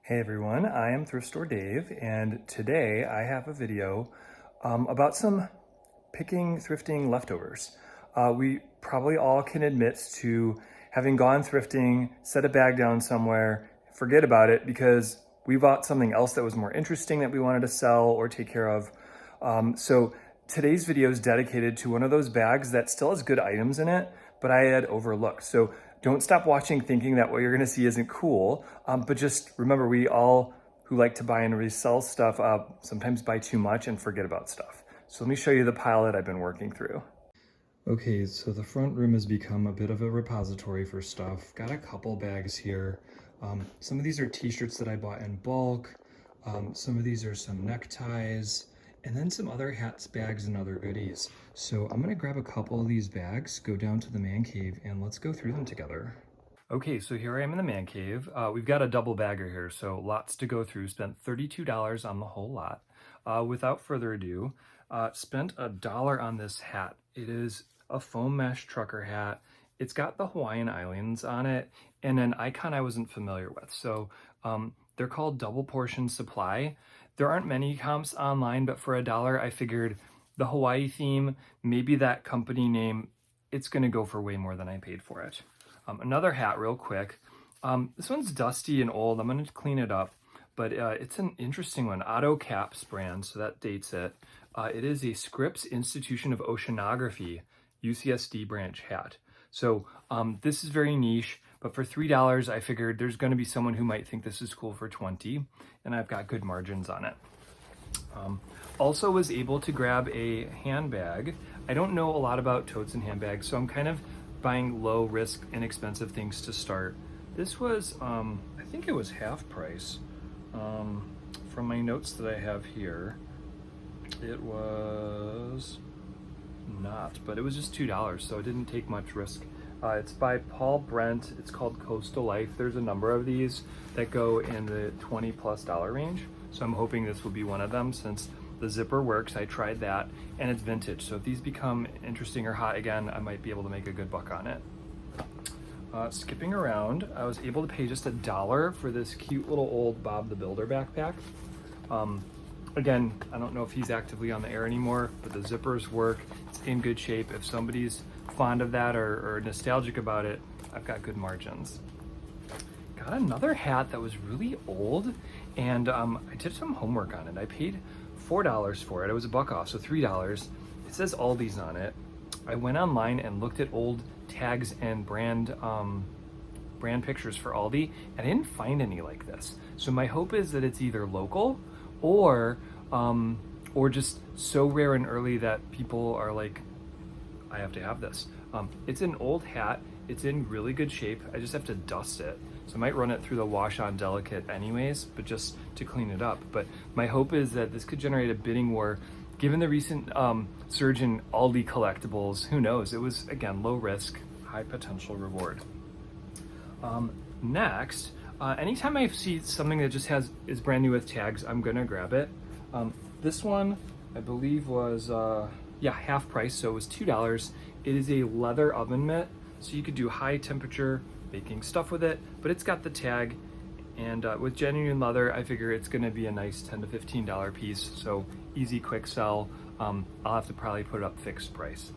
Hey everyone, I am Thrift Store Dave, and today I have a video about some picking thrifting leftovers. We probably all can admit to having gone thrifting, set a bag down somewhere, forget about it because we bought something else that was more interesting that we wanted to sell or take care of. So today's video is dedicated to one of those bags that still has good items in it, but I had overlooked. So don't stop watching thinking that what you're gonna see isn't cool, but just remember we all who like to buy and resell stuff sometimes buy too much and forget about stuff. So let me show you the pile that I've been working through. Okay, so the front room has become a bit of a repository for stuff. Got a couple bags here. Some of these are t-shirts that I bought in bulk. Some of these are some neckties, and then some other hats, bags, and other goodies. So I'm gonna grab a couple of these bags, go down to the man cave, and let's go through them together. Okay, so here I am in the man cave. We've got a double bagger here, so lots to go through. Spent $32 on the whole lot. Without further ado, spent $1 on this hat. It is a foam mesh trucker hat. It's got the Hawaiian Islands on it and an icon I wasn't familiar with. So they're called double portion supply. There aren't many comps online, but for $1, I figured the Hawaii theme, maybe that company name, it's gonna go for way more than I paid for it. Another hat real quick. This one's dusty and old. I'm gonna clean it up, but it's an interesting one. Otto Caps brand, so that dates it. It is a Scripps Institution of Oceanography UCSD branch hat. So this is very niche, but for $3, I figured there's gonna be someone who might think this is cool for $20, and I've got good margins on it. Also was able to grab a handbag. I don't know a lot about totes and handbags, so I'm kind of buying low risk, inexpensive things to start. This was, I think it was half price. From my notes that I have here, it was not, but it was just $2, so it didn't take much risk. It's by Paul Brent. It's called Coastal Life. There's a number of these that go in the $20+ range. So I'm hoping this will be one of them since the zipper works. I tried that and it's vintage. So if these become interesting or hot again, I might be able to make a good buck on it. Skipping around, I was able to pay just $1 for this cute little old Bob the Builder backpack. Again, I don't know if he's actively on the air anymore, but the zippers work. It's in good shape. If somebody's fond of that or nostalgic about it, I've got good margins. Got another hat that was really old, and I did some homework on it. I paid $4 for it. It was $1 off, so $3. It says Aldi's on it. I went online and looked at old tags and brand pictures for Aldi, and I didn't find any like this. So my hope is that it's either local or just so rare and early that people are like, I have to have this. It's an old hat. It's in really good shape. I just have to dust it. So I might run it through the wash on delicate anyways, but just to clean it up. But my hope is that this could generate a bidding war. Given the recent surge in Aldi collectibles, who knows? It was, again, low risk, high potential reward. Next, anytime I see something that just is brand new with tags, I'm gonna grab it. This one, I believe was, half price, so it was $2. It is a leather oven mitt, so you could do high temperature baking stuff with it, but it's got the tag, and with genuine leather, I figure it's gonna be a nice $10 to $15 piece, so easy, quick sell. I'll have to probably put it up fixed price.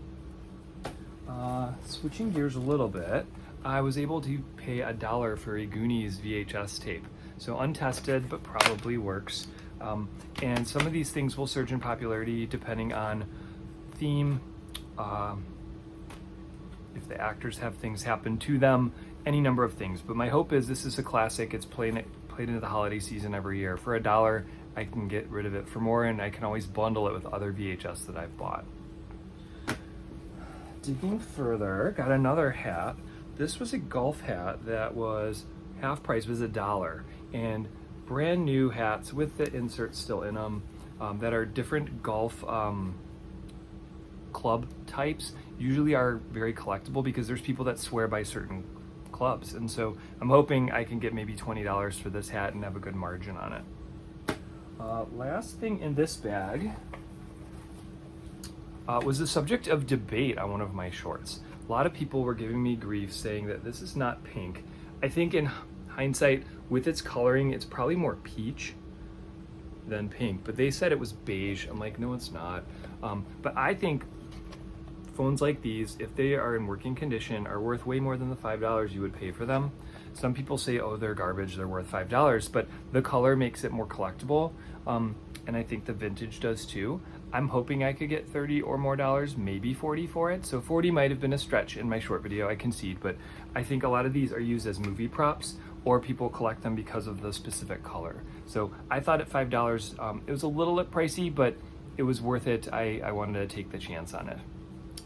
Switching gears a little bit, I was able to pay $1 for a Goonies VHS tape. So untested, but probably works. And some of these things will surge in popularity depending on theme, if the actors have things happen to them, any number of things. But my hope is this is a classic. It's played into the holiday season every year. For $1, I can get rid of it for more, and I can always bundle it with other VHS that I've bought. Digging further, got another hat. This was a golf hat that was half price, was $1, and brand new hats with the inserts still in them that are different golf club types usually are very collectible because there's people that swear by certain clubs, and so I'm hoping I can get maybe $20 for this hat and have a good margin on it. Last thing in this bag was the subject of debate on one of my shorts. A lot of people were giving me grief saying that this is not pink. I think in hindsight, with its coloring, it's probably more peach than pink, but they said it was beige. I'm like, no, it's not. But I think phones like these, if they are in working condition, are worth way more than the $5 you would pay for them. Some people say, oh, they're garbage, they're worth $5, but the color makes it more collectible. And I think the vintage does too. I'm hoping I could get 30 or more dollars, maybe 40 for it. So 40 might have been a stretch in my short video, I concede, but I think a lot of these are used as movie props, or people collect them because of the specific color. So I thought at $5, it was a little bit pricey, but it was worth it. I wanted to take the chance on it.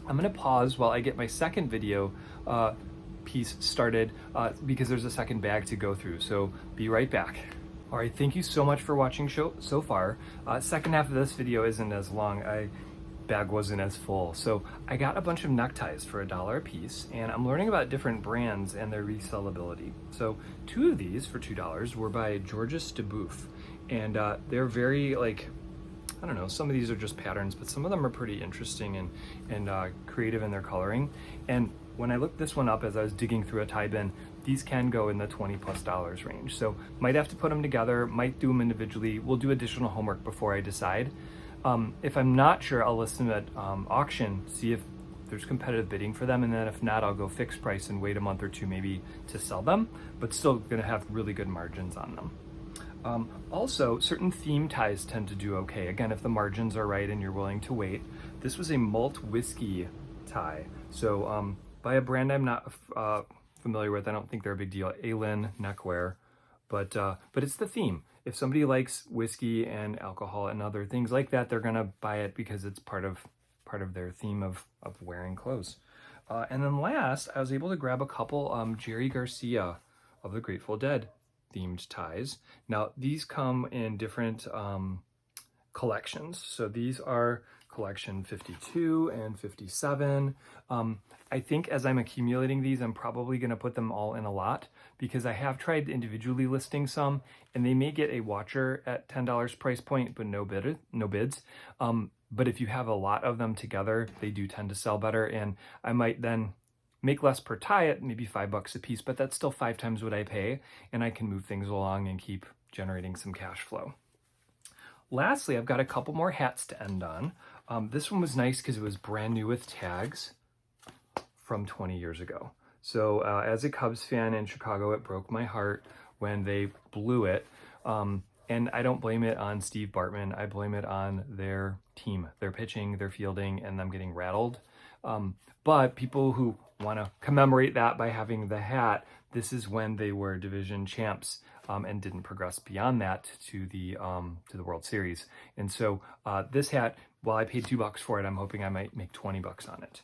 I'm gonna pause while I get my second video piece started because there's a second bag to go through, so be right back. All right, thank you so much for watching so far. Second half of this video isn't as long. Bag wasn't as full. So I got a bunch of neckties for $1 a piece, and I'm learning about different brands and their resellability. So 2 of these for $2 were by Georges DeBoeuf, and they're very, like, I don't know, some of these are just patterns, but some of them are pretty interesting and creative in their coloring. And when I looked this one up as I was digging through a tie bin, these can go in the $20+ range. So might have to put them together, might do them individually. We'll do additional homework before I decide. If I'm not sure, I'll list them at auction, see if there's competitive bidding for them, and then if not, I'll go fixed price and wait a month or two maybe to sell them, but still gonna have really good margins on them. Also, certain theme ties tend to do okay. Again, if the margins are right and you're willing to wait. This was a malt whiskey tie. So by a brand I'm not familiar with, I don't think they're a big deal, Alin Neckwear, but it's the theme. If somebody likes whiskey and alcohol and other things like that, they're gonna buy it because it's part of their theme of wearing clothes. And then last, I was able to grab a couple Jerry Garcia of the Grateful Dead themed ties. Now these come in different collections. So these are collection 52 and 57. I think as I'm accumulating these, I'm probably gonna put them all in a lot because I have tried individually listing some, and they may get a watcher at $10 price point, but no bids. But if you have a lot of them together, they do tend to sell better, and I might then make less per tie at maybe $5 a piece, but that's still 5 times what I pay, and I can move things along and keep generating some cash flow. Lastly, I've got a couple more hats to end on. This one was nice because it was brand new with tags from 20 years ago. So as a Cubs fan in Chicago, it broke my heart when they blew it. And I don't blame it on Steve Bartman. I blame it on their team, their pitching, their fielding, and them getting rattled. But people who want to commemorate that by having the hat, this is when they were division champs and didn't progress beyond that to the World Series. And so this hat, while I paid $2 for it, I'm hoping I might make $20 on it.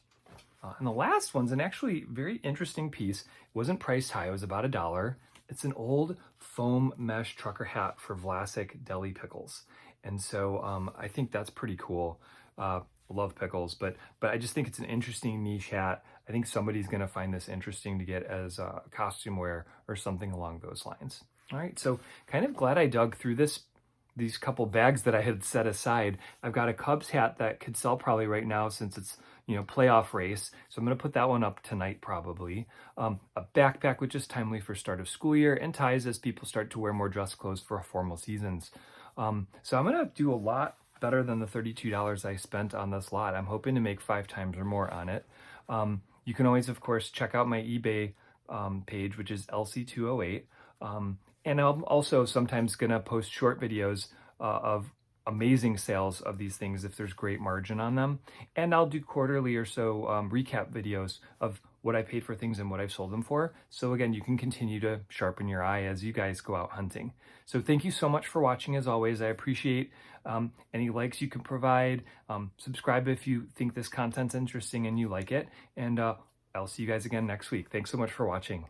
And the last one's an actually very interesting piece. It wasn't priced high, it was about $1. It's an old foam mesh trucker hat for Vlasic deli pickles. And so I think that's pretty cool. Love pickles, but I just think it's an interesting niche hat. I think somebody's gonna find this interesting to get as costume wear or something along those lines. All right, so kind of glad I dug through these couple bags that I had set aside. I've got a Cubs hat that could sell probably right now since it's, you know, playoff race. So I'm gonna put that one up tonight probably. A backpack, which is timely for start of school year, and ties as people start to wear more dress clothes for formal seasons. So I'm gonna do a lot better than the $32 I spent on this lot. I'm hoping to make 5 times or more on it. You can always, of course, check out my eBay page, which is LC208. And I'm also sometimes gonna post short videos of amazing sales of these things if there's great margin on them. And I'll do quarterly or so recap videos of what I paid for things and what I've sold them for. So again, you can continue to sharpen your eye as you guys go out hunting. So thank you so much for watching as always. I appreciate any likes you can provide. Subscribe if you think this content's interesting and you like it. And I'll see you guys again next week. Thanks so much for watching.